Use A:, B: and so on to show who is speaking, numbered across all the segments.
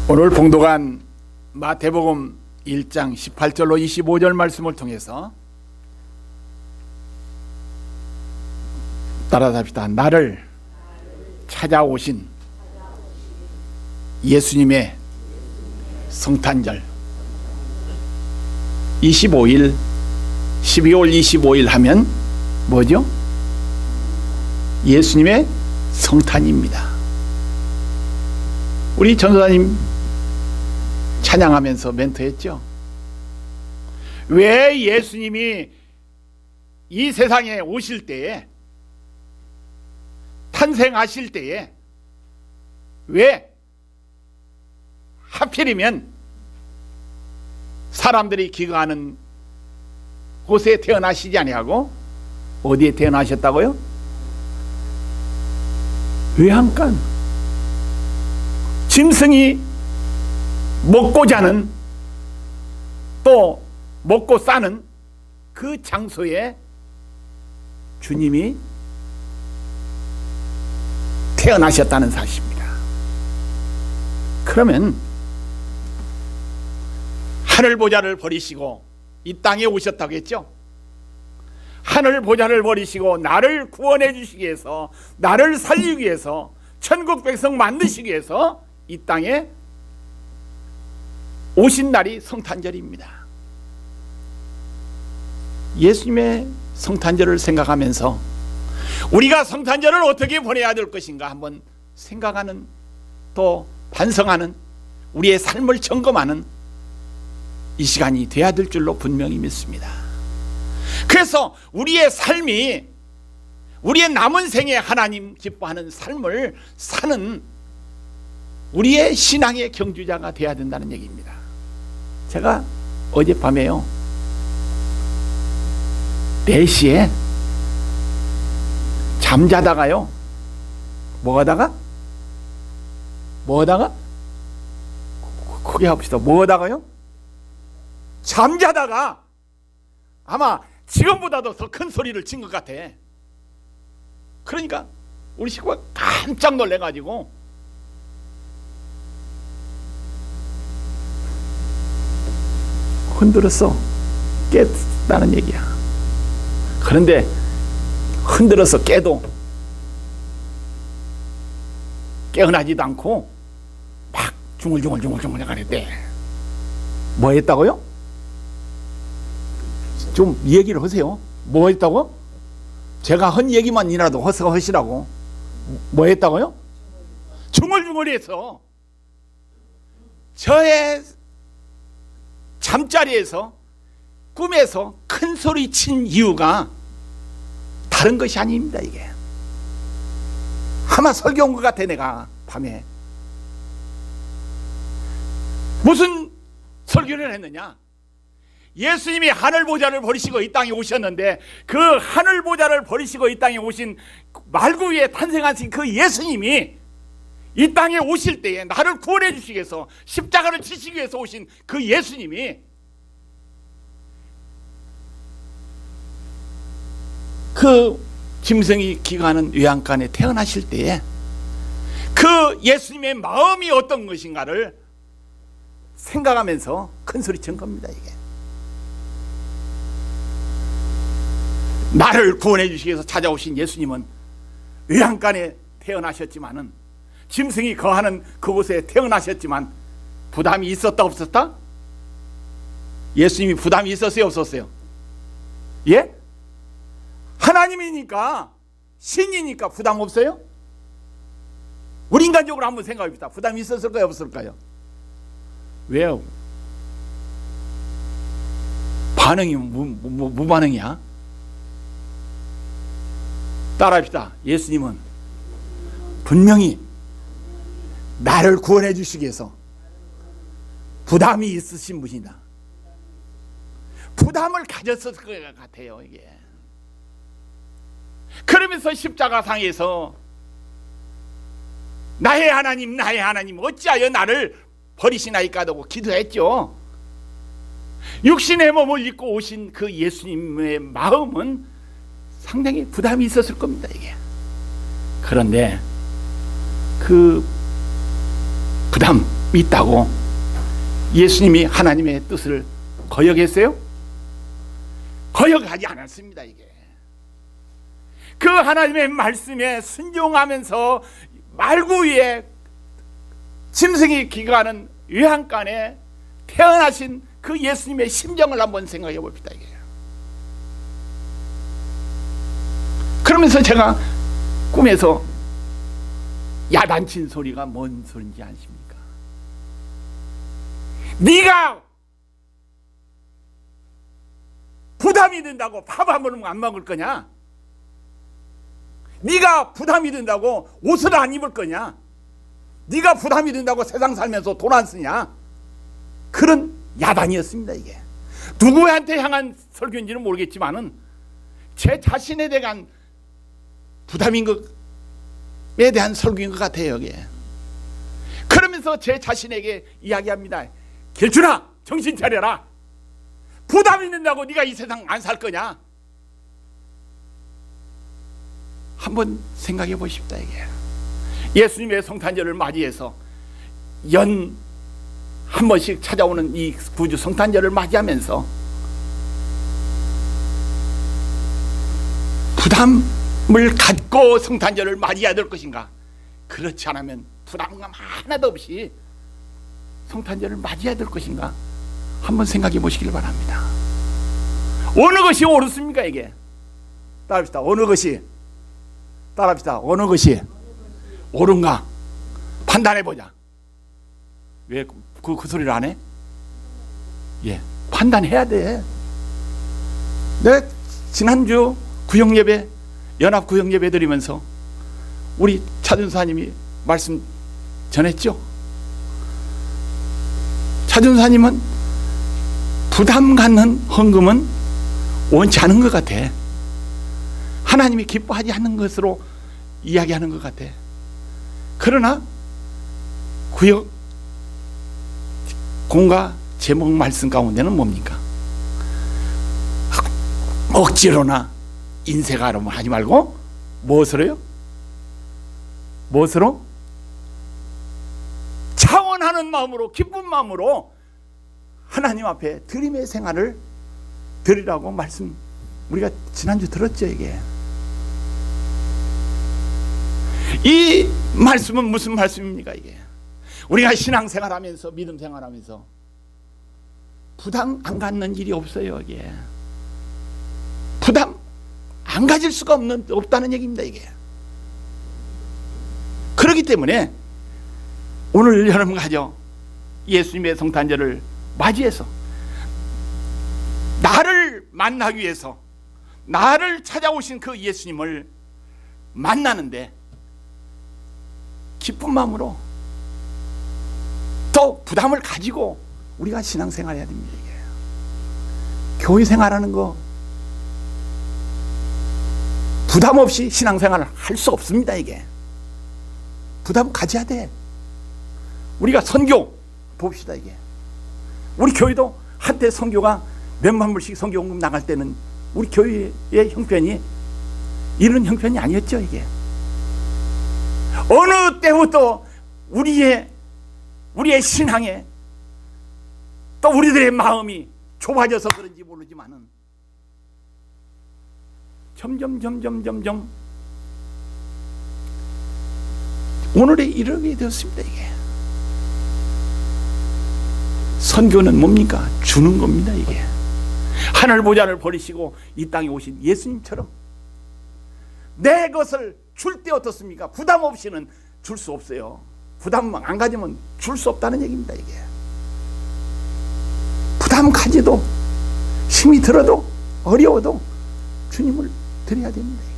A: 오늘 봉독한 마태복음 1장 18절로 25절 말씀을 통해서 따라합시다. 나를 찾아오신 예수님의 성탄절 25일 12월 25일 하면 뭐죠? 예수님의 성탄입니다. 우리 전도사님 찬양하면서 멘트했죠. 왜 예수님이 이 세상에 오실 때에, 탄생하실 때에 왜 하필이면 사람들이 기거하는 곳에 태어나시지 아니하고 어디에 태어나셨다고요? 외양간, 짐승이 먹고 자는, 또 먹고 싸는 그 장소에 주님이 태어나셨다는 사실입니다. 그러면 하늘 보좌를 버리시고 이 땅에 오셨다고 했죠. 하늘 보좌를 버리시고 나를 구원해 주시기 위해서, 나를 살리기 위해서, 천국 백성 만드시기 위해서 이 땅에 오신 날이 성탄절입니다. 예수님의 성탄절을 생각하면서 우리가 성탄절을 어떻게 보내야 될 것인가 한번 생각하는, 또 반성하는, 우리의 삶을 점검하는 이 시간이 돼야 될 줄로 분명히 믿습니다. 그래서 우리의 삶이, 우리의 남은 생에 하나님 기뻐하는 삶을 사는 우리의 신앙의 경주자가 돼야 된다는 얘기입니다. 제가 어젯밤에요 4시에 잠자다가요, 뭐하다가 크게 합시다. 뭐하다가요? 잠자다가 아마 지금보다도 더 큰 소리를 친 것 같아. 그러니까 우리 식구가 깜짝 놀래가지고 흔들었어. 깼다는 얘기야. 그런데 흔들어서 깨도 깨어나지도 않고 막 중얼중얼 가는데 뭐 했다고요? 좀 얘기를 하세요. 뭐 했다고? 제가 한 얘기만이라도 하시라고. 뭐 했다고요? 중얼중얼해서 저의 잠자리에서, 꿈에서 큰 소리 친 이유가 다른 것이 아닙니다. 이게 아마 설교 온 것 같아. 내가 밤에 무슨 설교를 했느냐? 예수님이 하늘 보좌를 버리시고 이 땅에 오셨는데, 그 하늘 보좌를 버리시고 이 땅에 오신 말구 위에 탄생하신 그 예수님이 이 땅에 오실 때에 나를 구원해 주시기 위해서, 십자가를 지시기 위해서 오신 그 예수님이 그 짐승이 기거하는 외양간에 태어나실 때에 그 예수님의 마음이 어떤 것인가를 생각하면서 큰 소리 친 겁니다. 이게 나를 구원해 주시기 위해서 찾아오신 예수님은 외양간에 태어나셨지만은, 짐승이 거하는 그곳에 태어나셨지만 부담이 있었다 없었다? 예수님이 부담이 있었어요 없었어요? 예? 하나님이니까, 신이니까 부담 없어요? 우리 인간적으로 한번 생각해 봅시다. 부담이 있었을까요 없었을까요? 왜요? 반응이 무반응이야? 따라합시다. 예수님은 분명히 나를 구원해 주시기 위해서 부담이 있으신 분이다. 부담을 가졌을 것 같아요. 이게 그러면서 십자가상에서 나의 하나님 어찌하여 나를 버리시나이까라고 기도했죠. 육신의 몸을 입고 오신 그 예수님의 마음은 상당히 부담이 있었을 겁니다. 이게 그런데 그 부담, 있다고 예수님이 하나님의 뜻을 거역했어요? 거역하지 않았습니다. 이게 그 하나님의 말씀에 순종하면서 말구 위에 짐승이 기거하는 외양간에 태어나신 그 예수님의 심정을 한번 생각해 봅시다. 이게 그러면서 제가 꿈에서 야단친 소리가 뭔 소리인지 아십니까? 네가 부담이 된다고 밥 한 번 안 먹을 거냐? 네가 부담이 된다고 옷을 안 입을 거냐? 네가 부담이 된다고 세상 살면서 돈 안 쓰냐? 그런 야단이었습니다. 이게 누구한테 향한 설교인지는 모르겠지만은 제 자신에 대한 부담인 것에 대한 설교인 것 같아요. 이게 그러면서 제 자신에게 이야기합니다. 길준아, 정신 차려라. 부담이 된다고 네가 이 세상 안 살 거냐? 한번 생각해 보십시다. 이게 예수님의 성탄절을 맞이해서 연 한 번씩 찾아오는 이 구주 성탄절을 맞이하면서 부담을 갖고 성탄절을 맞이해야 될 것인가? 그렇지 않으면 부담감 하나도 없이 성탄절을 맞이해야 될 것인가? 한번 생각해 보시길 바랍니다. 어느 것이 옳습니까? 이게 따라합시다. 어느 것이 따라합시다. 어느 것이 옳은가? 판단해 보자. 왜 그 소리를 안 해? 예, 판단해야 돼. 내가 지난주 구역예배, 연합 구역예배 드리면서 우리 차준사님이 말씀 전했죠. 차준사님은 부담 갖는 헌금은 원치 않은 것 같아. 하나님이 기뻐하지 않는 것으로 이야기하는 것 같아. 그러나 구역 공과 제목 말씀 가운데는 뭡니까? 억지로나 인색하려면 하지 말고 무엇으로요? 무엇으로? 차원하는 마음으로, 기쁜 마음으로 하나님 앞에 드림의 생활을 드리라고 말씀 우리가 지난주 들었죠. 이게 이 말씀은 무슨 말씀입니까? 이게 우리가 신앙생활하면서 믿음 생활하면서 부담 안 갖는 일이 없어요. 이게 부담 안 가질 수가 없다는 얘기입니다. 이게 그렇기 때문에 오늘 여러분 가져 예수님의 성탄절을 맞이해서 나를 만나기 위해서 나를 찾아오신 그 예수님을 만나는데 기쁜 마음으로 또 부담을 가지고 우리가 신앙생활 해야 됩니다. 이게 교회 생활하는 거 부담 없이 신앙생활을 할 수 없습니다. 이게 부담 가져야 돼. 우리가 선교 봅시다. 이게 우리 교회도 한때 선교가 몇만 불씩 선교원금 나갈 때는 우리 교회의 형편이 이런 형편이 아니었죠. 이게 어느 때부터 우리의 신앙에 또 우리들의 마음이 좁아져서 그런지 모르지만은 점점 오늘에 이르게 되었습니다. 이게 선교는 뭡니까? 주는 겁니다. 이게 하늘 보좌를 버리시고 이 땅에 오신 예수님처럼 내 것을 줄 때 어떻습니까? 부담 없이는 줄 수 없어요. 부담 안 가지면 줄 수 없다는 얘기입니다. 이게 부담 가지도 힘이 들어도 어려워도 주님을 드려야 됩니다. 이게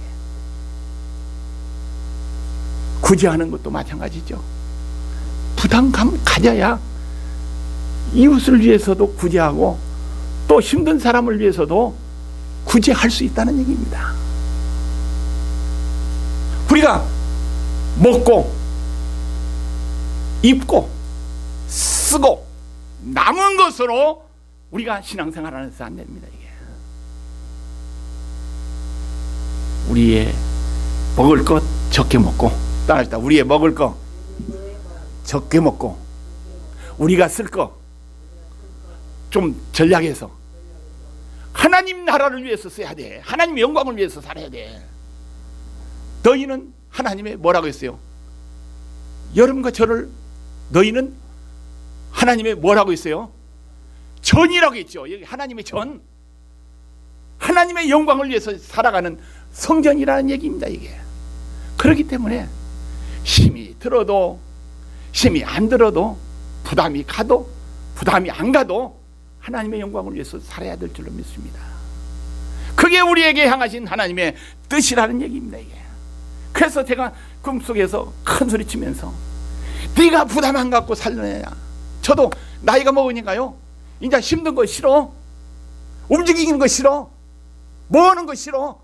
A: 구제하는 것도 마찬가지죠. 부담감 가져야 이웃을 위해서도 구제하고 또 힘든 사람을 위해서도 구제할 수 있다는 얘기입니다. 우리가 먹고 입고 쓰고 남은 것으로 우리가 신앙생활을 해서 안 됩니다. 이게 우리의 먹을 것 적게 먹고 따라합시다. 우리의 먹을 것 적게 먹고 우리가 쓸 거 좀 전략해서 하나님 나라를 위해서 써야 돼. 하나님의 영광을 위해서 살아야 돼. 너희는 하나님의 뭐라고 했어요? 여름과 저를 너희는 하나님의 뭐라고 했어요? 전이라고 했죠. 여기 하나님의 전, 하나님의 영광을 위해서 살아가는 성전이라는 얘기입니다. 이게 그렇기 때문에 힘이 들어도 힘이 안 들어도 부담이 가도 부담이 안 가도 하나님의 영광을 위해서 살아야 될 줄로 믿습니다. 그게 우리에게 향하신 하나님의 뜻이라는 얘기입니다. 이게 그래서 제가 꿈속에서 큰 소리 치면서 네가 부담 안 갖고 살느냐. 저도 나이가 먹으니까요 이제 힘든 거 싫어, 움직이는 거 싫어, 뭐 하는 거 싫어,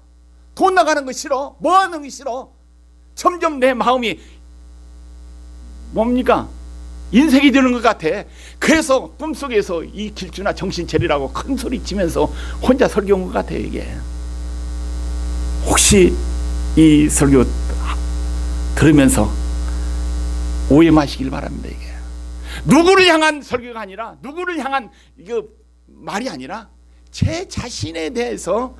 A: 돈 나가는 거 싫어, 뭐 하는 거 싫어. 점점 내 마음이 뭡니까? 인색이 드는 것 같아. 그래서 꿈속에서 이 길주나 정신 차리라고 큰 소리 치면서 혼자 설교한 것 같아요. 이게 혹시 이 설교 들으면서 오해 마시길 바랍니다. 이게 누구를 향한 설교가 아니라, 누구를 향한 이거 말이 아니라 제 자신에 대해서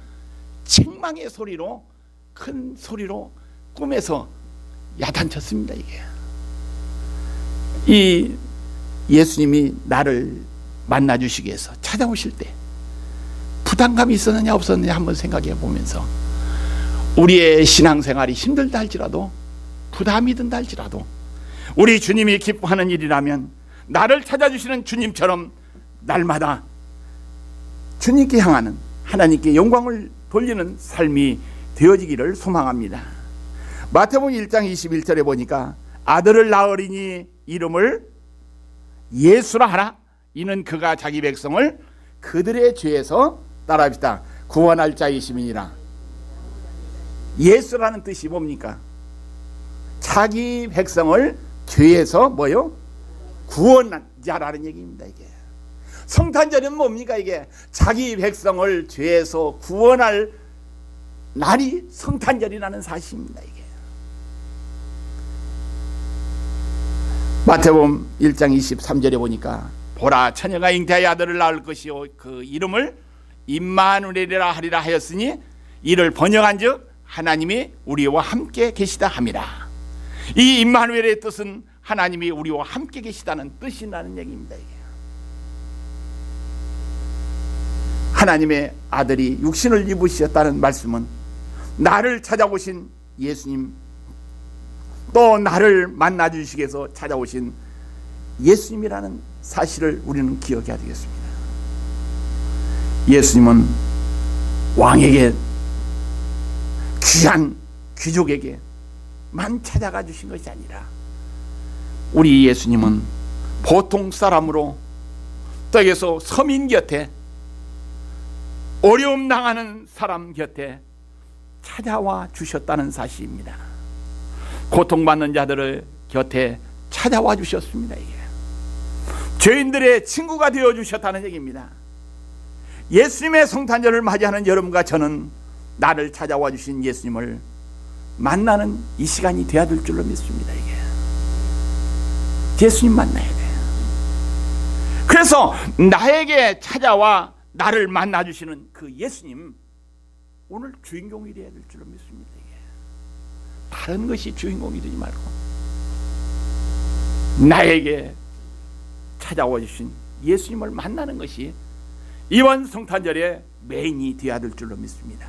A: 책망의 소리로, 큰 소리로 꿈에서 야단쳤습니다. 이게 이 예수님이 나를 만나주시기 위해서 찾아오실 때 부담감이 있었느냐 없었느냐 한번 생각해 보면서 우리의 신앙생활이 힘들다 할지라도, 부담이 든다 할지라도 우리 주님이 기뻐하는 일이라면 나를 찾아주시는 주님처럼 날마다 주님께 향하는, 하나님께 영광을 돌리는 삶이 되어지기를 소망합니다. 마태복음 1장 21절에 보니까 아들을 낳으리니 이름을 예수라 하라. 이는 그가 자기 백성을 그들의 죄에서, 따라합시다, 구원할 자이심이니라. 예수라는 뜻이 뭡니까? 자기 백성을 죄에서 뭐요? 구원한 자라는 얘기입니다. 이게 성탄절은 뭡니까? 이게 자기 백성을 죄에서 구원할 날이 성탄절이라는 사실입니다. 이게 마태복음 1장 23절에 보니까 보라, 처녀가 잉태하여 아들을 낳을 것이요 그 이름을 임마누엘이라 하리라 하였으니 이를 번역한즉 하나님이 우리와 함께 계시다 함이라. 이 임마누엘의 뜻은 하나님이 우리와 함께 계시다는 뜻이라는 얘기입니다. 이게 하나님의 아들이 육신을 입으셨다는 말씀은 나를 찾아오신 예수님, 또 나를 만나 주시기 위해서 찾아오신 예수님이라는 사실을 우리는 기억해야 되겠습니다. 예수님은 왕에게, 귀한 귀족에게만 찾아가 주신 것이 아니라 우리 예수님은 보통 사람으로 땅에서 서민 곁에, 어려움 당하는 사람 곁에 찾아와 주셨다는 사실입니다. 고통받는 자들을 곁에 찾아와 주셨습니다. 이게 죄인들의 친구가 되어 주셨다는 얘기입니다. 예수님의 성탄절을 맞이하는 여러분과 저는 나를 찾아와 주신 예수님을 만나는 이 시간이 되어야 될 줄로 믿습니다. 이게 예수님 만나야 돼요. 그래서 나에게 찾아와 나를 만나 주시는 그 예수님, 오늘 주인공이 되어야 될 줄로 믿습니다. 이게 다른 것이 주인공이 되지 말고 나에게 찾아와 주신 예수님을 만나는 것이 이번 성탄절의 메인이 되어야 될 줄로 믿습니다.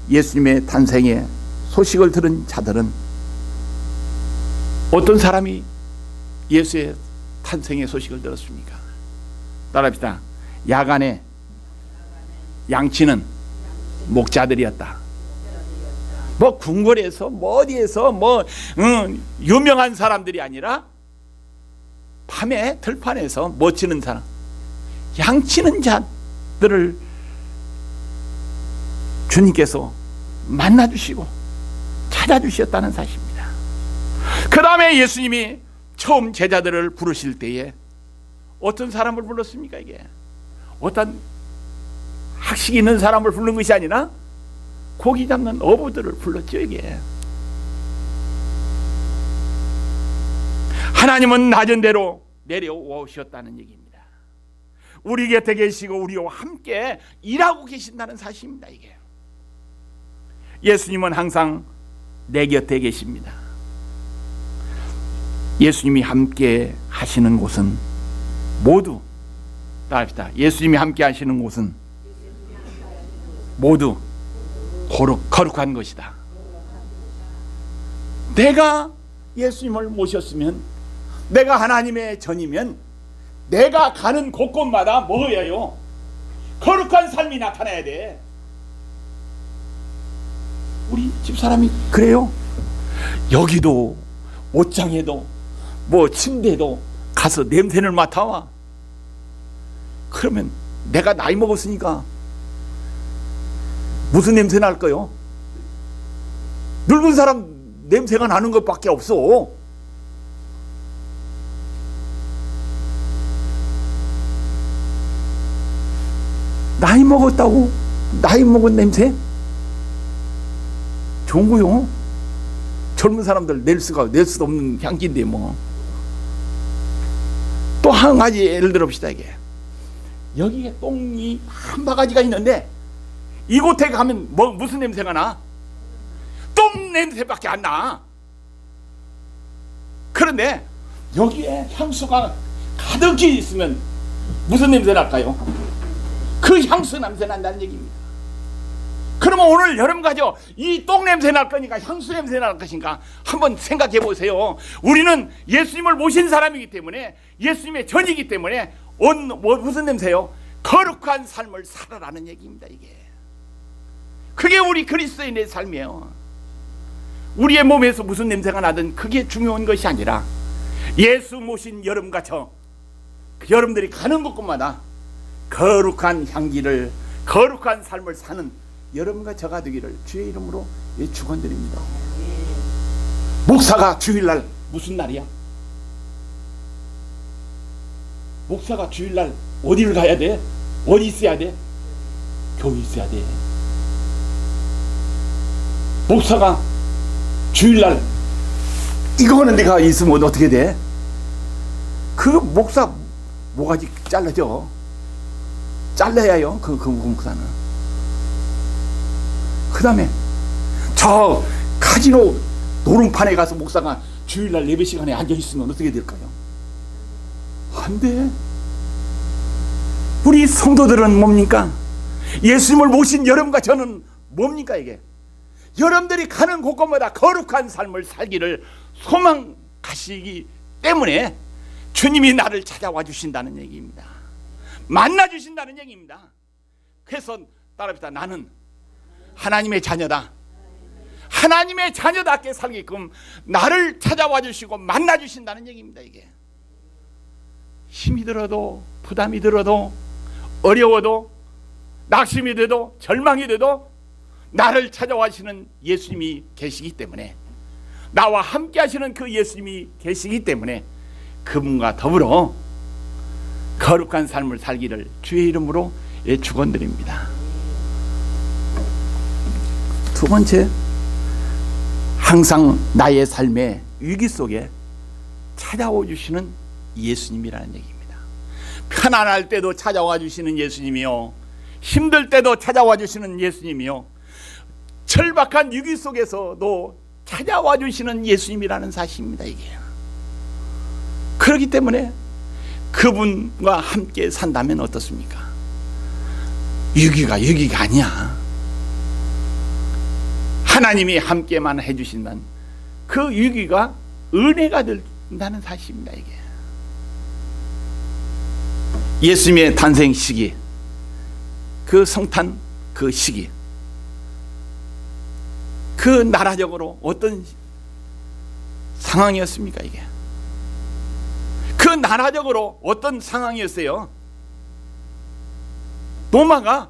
A: 예수님의 탄생의 소식을 들은 자들은, 어떤 사람이 예수의 탄생의 소식을 들었습니까? 따라합시다. 야간에 양치는 목자들이었다. 뭐 궁궐에서 뭐 어디에서 유명한 사람들이 아니라 밤에 들판에서 뭐 치는 사람, 양치는 자들을 주님께서 만나주시고 찾아주셨다는 사실입니다. 그 다음에 예수님이 처음 제자들을 부르실 때에 어떤 사람을 불렀습니까? 이게 어떤 학식 있는 사람을 부른 것이 아니라 고기 잡는 어부들을 불렀죠. 이게 하나님은 낮은 대로 내려오셨다는 얘기입니다. 우리 곁에 계시고 우리와 함께 일하고 계신다는 사실입니다. 이게 예수님은 항상 내 곁에 계십니다. 예수님이 함께 하시는 곳은 모두 따릅시다. 예수님이 함께 하시는 곳은 모두 거룩한 것이다. 내가 예수님을 모셨으면, 내가 하나님의 전이면 내가 가는 곳곳마다 뭐예요? 거룩한 삶이 나타나야 돼. 우리 집사람이 그래요. 여기도 옷장에도 뭐 침대도 가서 냄새를 맡아와. 그러면 내가 나이 먹었으니까 무슨 냄새 날까요? 늙은 사람 냄새가 나는 것밖에 없어. 나이 먹었다고 나이 먹은 냄새? 좋은 거요. 젊은 사람들 낼 수도 없는 향기인데 뭐. 또 한 가지 예를 들어봅시다. 이게 여기에 똥이 한 바가지가 있는데 이곳에 가면 무슨 냄새가 나? 똥 냄새밖에 안 나. 그런데 여기에 향수가 가득히 있으면 무슨 냄새 날까요? 그 향수 냄새 난다는 얘기입니다. 그러면 오늘 여러분 가죠. 이 똥 냄새 날 거니까 향수 냄새 날 것인가 한번 생각해 보세요. 우리는 예수님을 모신 사람이기 때문에, 예수님의 전이기 때문에 무슨 냄새요? 거룩한 삶을 살아라는 얘기입니다. 이게 그게 우리 그리스도인의 삶이에요. 우리의 몸에서 무슨 냄새가 나든 그게 중요한 것이 아니라 예수 모신 여러분과 저 여러분들이 가는 곳곳마다 거룩한 향기를, 거룩한 삶을 사는 여러분과 저가 되기를 주의 이름으로 축원드립니다. 목사가 주일날 무슨 날이야? 목사가 주일날 어디를 가야 돼? 어디 있어야 돼? 교회 있어야 돼. 목사가 주일날 이거는 내가 있으면 어떻게 돼? 그 목사 모가지 잘라져. 잘라야 해요. 그 목사는. 그 다음에 저 카지노 노름판에 가서 목사가 주일날 예배 시간에 앉아있으면 어떻게 될까요? 안 돼. 우리 성도들은 뭡니까? 예수님을 모신 여러분과 저는 뭡니까? 이게 여러분들이 가는 곳곳마다 거룩한 삶을 살기를 소망하시기 때문에 주님이 나를 찾아와 주신다는 얘기입니다. 만나 주신다는 얘기입니다. 그래서 따라합시다. 나는 하나님의 자녀다. 하나님의 자녀답게 살게끔 나를 찾아와 주시고 만나 주신다는 얘기입니다. 이게 힘이 들어도, 부담이 들어도, 어려워도, 낙심이 돼도, 절망이 돼도 나를 찾아와시는 예수님이 계시기 때문에, 나와 함께 하시는 그 예수님이 계시기 때문에 그분과 더불어 거룩한 삶을 살기를 주의 이름으로 축원드립니다. 두 번째, 항상 나의 삶의 위기 속에 찾아와 주시는 예수님이라는 얘기입니다. 편안할 때도 찾아와 주시는 예수님이요, 힘들 때도 찾아와 주시는 예수님이요, 절박한 위기 속에서도 찾아와 주시는 예수님이라는 사실입니다. 이게 그렇기 때문에 그분과 함께 산다면 어떻습니까? 위기가 아니야. 하나님이 함께만 해주시면 그 위기가 은혜가 된다는 사실입니다. 이게 예수님의 탄생 시기, 그 성탄 그 시기, 그 나라적으로 어떤 상황이었습니까? 이게 그 나라적으로 어떤 상황이었어요? 로마가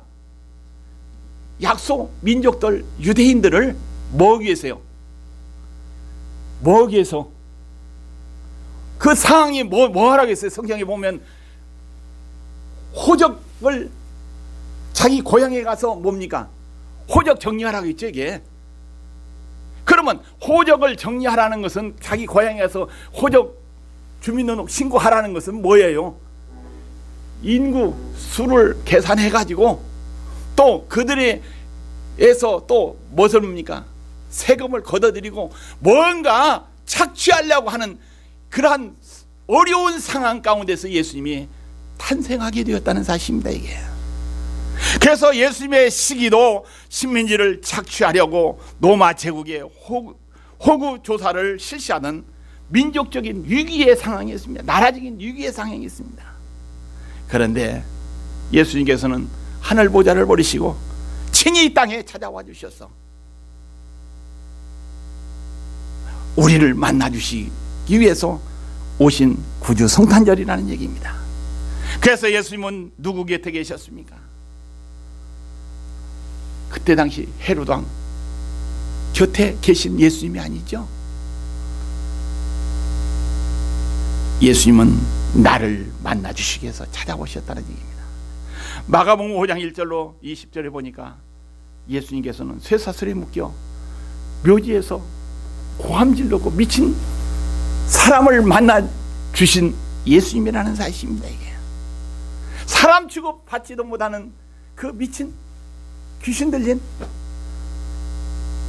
A: 약소 민족들, 유대인들을 뭐하기 위해서요? 뭐하기 위해서? 그 상황이 뭐 하라고 했어요? 성경에 보면 호적을 자기 고향에 가서 뭡니까? 호적 정리하라고 했죠. 이게 그러면 호적을 정리하라는 것은 자기 고향에 가서 호적 주민등록 신고하라는 것은 뭐예요? 인구 수를 계산해 가지고 또 그들에서 또 무엇을 합니까? 세금을 걷어들이고 뭔가 착취하려고 하는 그러한 어려운 상황 가운데서 예수님이 탄생하게 되었다는 사실입니다. 이게. 그래서 예수님의 시기도 식민지를 착취하려고 로마 제국의 호구 조사를 실시하는 민족적인 위기의 상황이었습니다. 나라적인 위기의 상황이었습니다. 그런데 예수님께서는 하늘 보좌를 버리시고 친히 이 땅에 찾아와 주셔서 우리를 만나 주시기 위해서 오신 구주 성탄절이라는 얘기입니다. 그래서 예수님은 누구 곁에 계셨습니까? 그때 당시 헤롯 왕 곁에 계신 예수님이 아니죠. 예수님은 나를 만나 주시기 위해서 찾아오셨다는 얘기입니다. 마가복음 5장 1절로 20절에 보니까 예수님께서는 쇠사슬에 묶여 묘지에서 고함질 넣고 미친 사람을 만나 주신 예수님이라는 사실입니다. 이게 사람 취급 받지도 못하는 그 미친 귀신 들린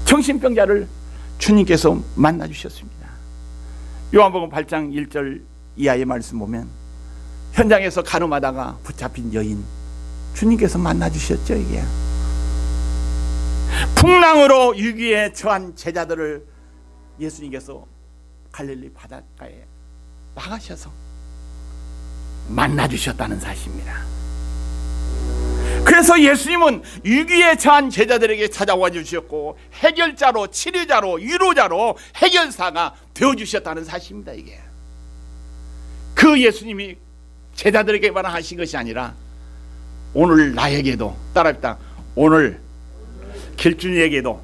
A: 정신병자를 주님께서 만나 주셨습니다. 요한복음 8장 1절 이하의 말씀 보면 현장에서 가늠하다가 붙잡힌 여인 주님께서 만나 주셨죠. 이게 풍랑으로 위기에 처한 제자들을 예수님께서 갈릴리 바닷가에 나가셔서 만나 주셨다는 사실입니다. 그래서 예수님은 위기에 처한 제자들에게 찾아와 주셨고 해결자로, 치료자로, 위로자로, 해결사가 되어주셨다는 사실입니다. 이게 그 예수님이 제자들에게만 하신 것이 아니라 오늘 나에게도 따라합시다. 오늘 길준이에게도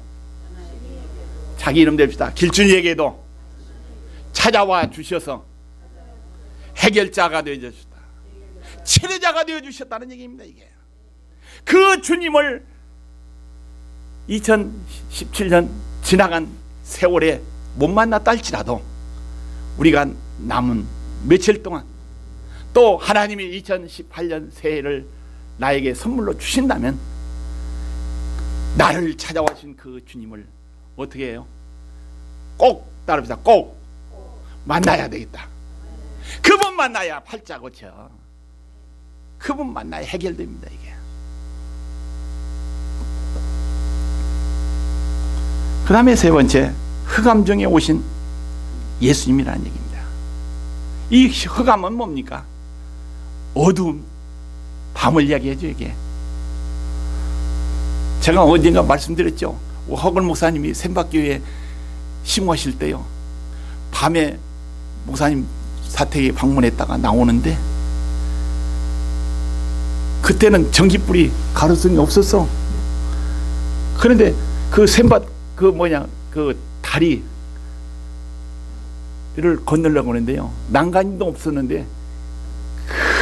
A: 자기 이름 댑시다. 길준이에게도 찾아와 주셔서 해결자가 되어주셨다, 치료자가 되어주셨다는 얘기입니다. 이게 그 주님을 2017년 지나간 세월에 못 만났다 할지라도 우리가 남은 며칠 동안 또 하나님이 2018년 새해를 나에게 선물로 주신다면 나를 찾아오신 그 주님을 어떻게 해요? 꼭 따릅시다. 꼭 만나야 되겠다. 그분 만나야 팔자 고쳐. 그분 만나야 해결됩니다. 이게 그 다음에 세 번째, 흑암 중에 오신 예수님이라는 얘기입니다. 이 흑암은 뭡니까? 어두움, 밤을 이야기하죠. 이게 제가 언젠가 말씀드렸죠. 허글 목사님이 샘박교회에 심호하실 때요, 밤에 목사님 사택에 방문했다가 나오는데 그때는 전기불이 가로등이 없었어. 그런데 그 샘밭 그 다리를 건너려고 하는데요, 난간도 없었는데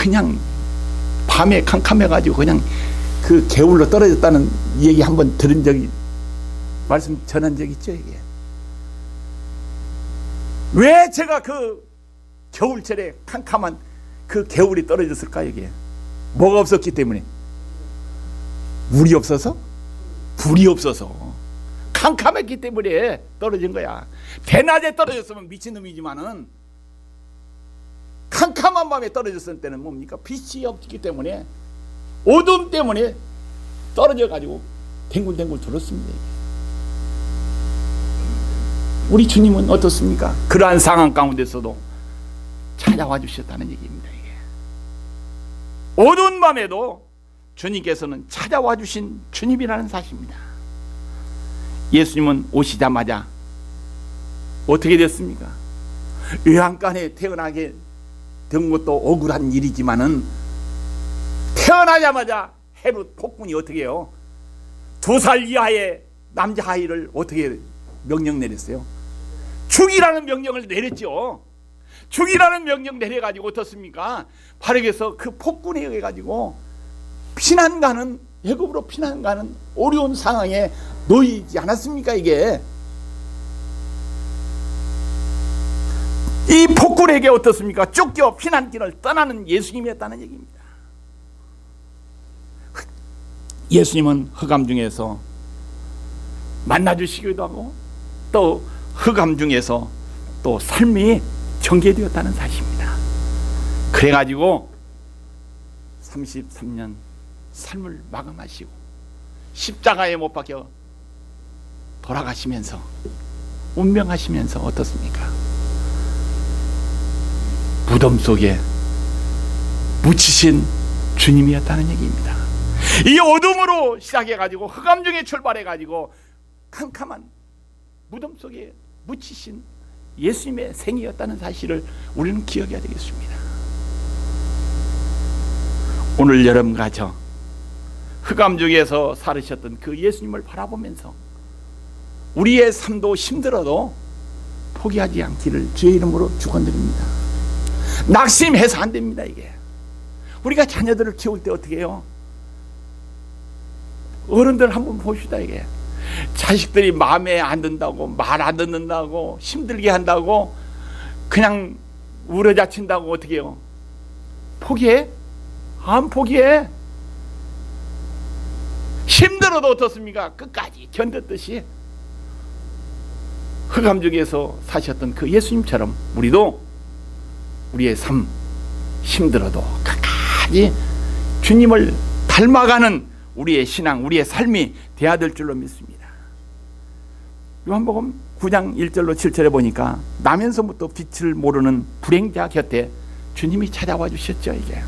A: 그냥 밤에 캄캄해가지고 그냥 그 개울로 떨어졌다는 얘기 한번 들은 적이, 말씀 전한 적 있죠. 이게 왜 제가 그 겨울철에 캄캄한 그 개울이 떨어졌을까? 이게 뭐가 없었기 때문에? 물이 없어서? 불이 없어서 캄캄했기 때문에 떨어진 거야. 대낮에 떨어졌으면 미친놈이지만은 캄캄한 밤에 떨어졌을 때는 뭡니까? 빛이 없기 때문에, 어둠 때문에 떨어져 가지고 댕굴댕굴 돌았습니다. 우리 주님은 어떻습니까? 그러한 상황 가운데서도 찾아와 주셨다는 얘기입니다. 이게 어두운 밤에도 주님께서는 찾아와 주신 주님이라는 사실입니다. 예수님은 오시자마자 어떻게 됐습니까? 외양간에 태어나게 된 것도 억울한 일이지만은 태어나자마자 헤롯 폭군이 어떻게 해요? 2살 이하의 남자아이를 어떻게 명령 내렸어요? 죽이라는 명령을 내렸죠. 죽이라는 명령 내려가지고 어떻습니까? 바르게서 그 폭군에 의해 가지고 피난가는, 애굽으로 피난가는 어려운 상황에 놓이지 않았습니까? 이게 이 폭군 적군에게 어떻습니까? 쫓겨 피난길을 떠나는 예수님이었다는 얘기입니다. 예수님은 흑암 중에서 만나주시기도 하고 또 흑암 중에서 또 삶이 전개되었다는 사실입니다. 그래가지고 33년 삶을 마감하시고 십자가에 못 박혀 돌아가시면서 운명하시면서 어떻습니까? 무덤 속에 묻히신 주님이었다는 얘기입니다. 이 어둠으로 시작해가지고 흑암 중에 출발해가지고 캄캄한 무덤 속에 묻히신 예수님의 생이었다는 사실을 우리는 기억해야 되겠습니다. 오늘 여러분과 저 흑암 중에서 살으셨던 그 예수님을 바라보면서 우리의 삶도 힘들어도 포기하지 않기를 주의 이름으로 축원드립니다. 낙심해서 안 됩니다. 이게 우리가 자녀들을 키울 때 어떻게 해요? 어른들 한번 봅시다. 이게 자식들이 마음에 안 든다고, 말 안 듣는다고, 힘들게 한다고 그냥 우러자친다고 어떻게 해요? 포기해? 안 포기해. 힘들어도 어떻습니까? 끝까지 견뎠듯이 흑암 중에서 사셨던 그 예수님처럼 우리도 우리의 삶 힘들어도 끝까지 주님을 닮아가는 우리의 신앙, 우리의 삶이 돼야 될 줄로 믿습니다. 요한복음 9장 1절로 7절에 보니까 나면서부터 빛을 모르는 불행자 곁에 주님이 찾아와 주셨죠. 이게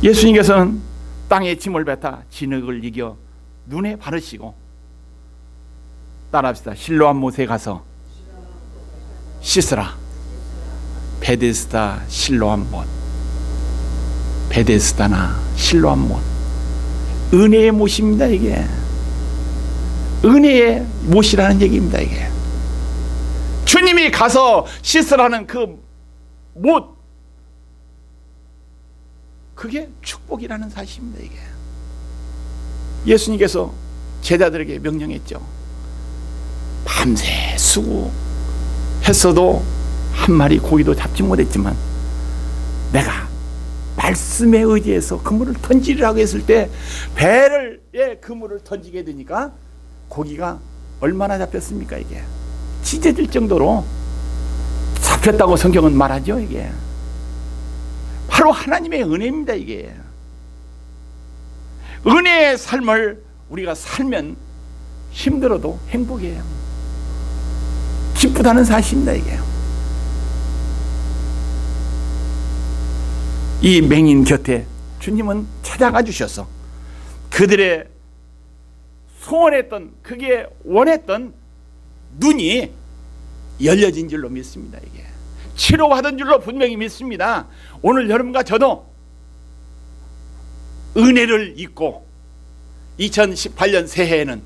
A: 예수님께서는 땅에 짐을 뱉어 진흙을 이겨 눈에 바르시고, 따라합시다. 실로암 못에 가서 씻으라. 베데스다 실로암 못, 베데스다나 실로암 못, 은혜의 못입니다. 이게 은혜의 못이라는 얘기입니다. 이게 주님이 가서 씻으라는 그 못, 그게 축복이라는 사실입니다. 이게 예수님께서 제자들에게 명령했죠. 밤새 수고했어도 한 마리 고기도 잡지 못했지만 내가 말씀에 의지해서 그물을 던지라고 했을 때 배에 그물을 던지게 되니까 고기가 얼마나 잡혔습니까? 이게 찢어질 정도로 잡혔다고 성경은 말하죠. 이게 바로 하나님의 은혜입니다. 이게 은혜의 삶을 우리가 살면 힘들어도 행복해요. 기쁘다는 사실입니다. 이게 이 맹인 곁에 주님은 찾아가 주셔서 그들의 소원했던, 그게 원했던 눈이 열려진 줄로 믿습니다. 이게 치료받은 줄로 분명히 믿습니다. 오늘 여러분과 저도 은혜를 잊고 2018년 새해에는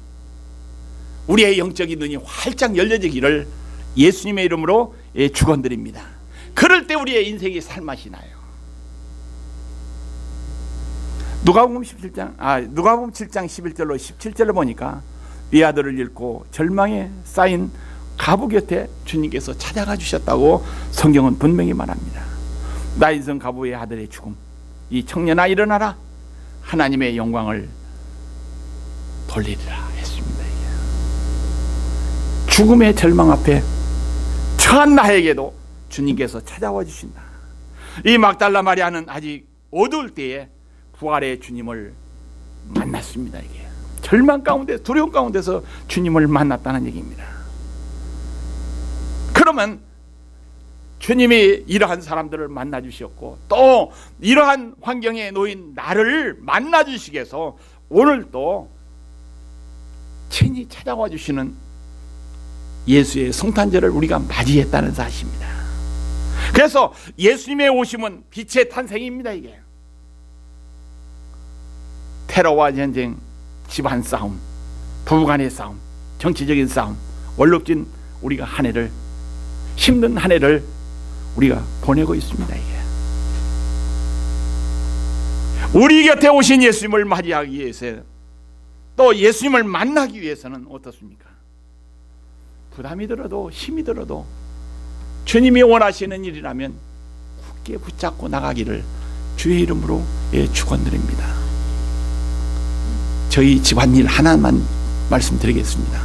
A: 우리의 영적인 눈이 활짝 열려지기를 예수님의 이름으로 축원드립니다. 그럴 때 우리의 인생이 살맛이 나요. 누가복음 7장 11절로 17절로 보니까 외아들을 잃고 절망에 쌓인 가부 곁에 주님께서 찾아가 주셨다고 성경은 분명히 말합니다. 나인성 가부의 아들의 죽음, 이 청년아 일어나라, 하나님의 영광을 돌리리라 했습니다. 죽음의 절망 앞에 처한 나에게도 주님께서 찾아와 주신다. 이 막달라 마리아는 아직 어두울 때에 부활의 주님을 만났습니다. 이게 절망 가운데, 두려움 가운데서 주님을 만났다는 얘기입니다. 그러면 주님이 이러한 사람들을 만나 주셨고 또 이러한 환경에 놓인 나를 만나 주시기 위해서 오늘 또 친히 찾아와 주시는 예수의 성탄절을 우리가 맞이했다는 사실입니다. 그래서 예수님의 오심은 빛의 탄생입니다. 이게 테러와 전쟁, 집안 싸움, 부부간의 싸움, 정치적인 싸움, 얼룩진 우리가 한 해를, 힘든 한 해를 우리가 보내고 있습니다. 이게 우리 곁에 오신 예수님을 맞이하기 위해서, 또 예수님을 만나기 위해서는 어떻습니까? 부담이 들어도 힘이 들어도 주님이 원하시는 일이라면 굳게 붙잡고 나가기를 주의 이름으로 축원드립니다. 저희 집안일 하나만 말씀드리겠습니다.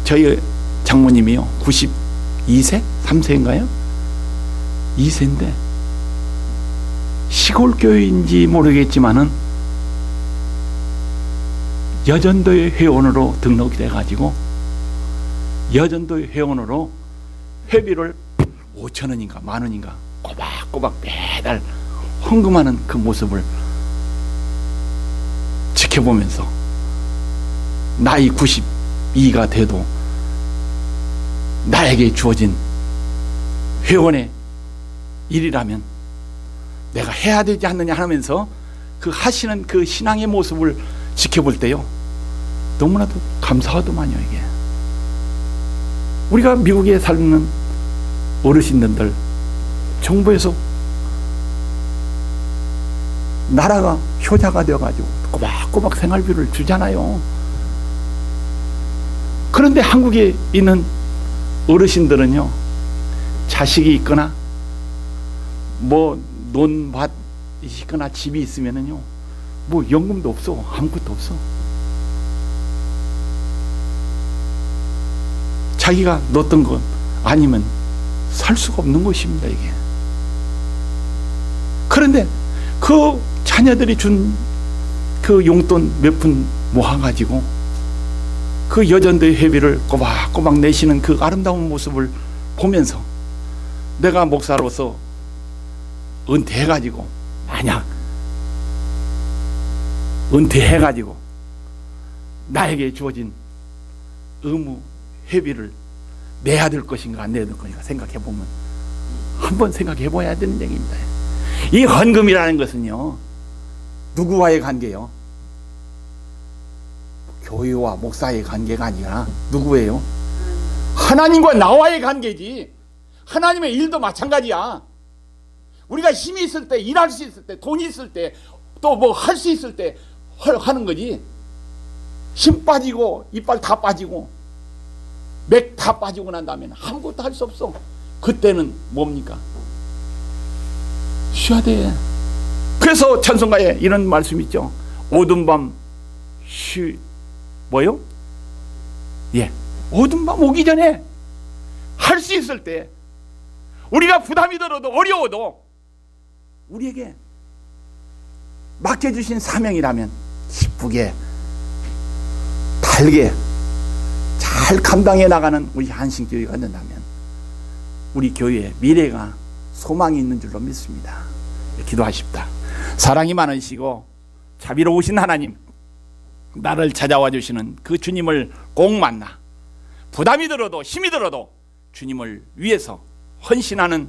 A: 저희 장모님이요 92세? 3세인가요? 2세인데 시골 교회인지 모르겠지만은 여전도의 회원으로 등록이 돼가지고 여전도의 회원으로 회비를 5,000원인가 만원인가 꼬박꼬박 매달 헌금하는 그 모습을 지켜보면서 나이 92가 돼도 나에게 주어진 회원의 일이라면 내가 해야 되지 않느냐 하면서 그 하시는 그 신앙의 모습을 지켜볼 때요 너무나도 감사하더만요. 이게 우리가 미국에 사는 어르신들 정부에서 나라가 효자가 되어가지고 꼬박꼬박 생활비를 주잖아요. 그런데 한국에 있는 어르신들은요 자식이 있거나 뭐 논밭이 있거나 집이 있으면은요 뭐 연금도 없어 아무것도 없어. 자기가 넣었던 것 아니면 살 수가 없는 것입니다. 이게 그런데 그 자녀들이 준 그 용돈 몇 푼 모아가지고 그 여전도의 회비를 꼬박꼬박 내시는 그 아름다운 모습을 보면서 내가 목사로서 은퇴해가지고 만약 은퇴해가지고 나에게 주어진 의무 회비를 내야 될 것인가 안 내야 될 것인가 생각해보면 한번 생각해봐야 되는 얘기입니다. 이 헌금이라는 것은요 누구와의 관계요? 교회와 목사의 관계가 아니라 누구예요? 하나님과 나와의 관계지. 하나님의 일도 마찬가지야. 우리가 힘이 있을 때, 일할 수 있을 때, 돈이 있을 때, 또 뭐 할 수 있을 때 하는 거지. 힘 빠지고 이빨 다 빠지고 맥 다 빠지고 난 다음에는 아무것도 할 수 없어. 그때는 뭡니까? 쉬어야 돼. 그래서 찬송가에 이런 말씀 있죠. 오든 밤 뭐요? 예, 오든 밤 오기 전에 할 수 있을 때 우리가 부담이 들어도 어려워도 우리에게 맡겨주신 사명이라면 기쁘게 달게 잘 감당해 나가는 우리 한신교회가 된다면 우리 교회에 미래가 소망이 있는 줄로 믿습니다. 기도하십다. 사랑이 많으시고 자비로우신 하나님, 나를 찾아와 주시는 그 주님을 꼭 만나 부담이 들어도 힘이 들어도 주님을 위해서 헌신하는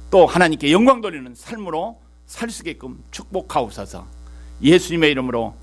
A: 또 하나님께 영광 돌리는 삶으로 살 수 있게끔 축복하옵소서. 예수님의 이름으로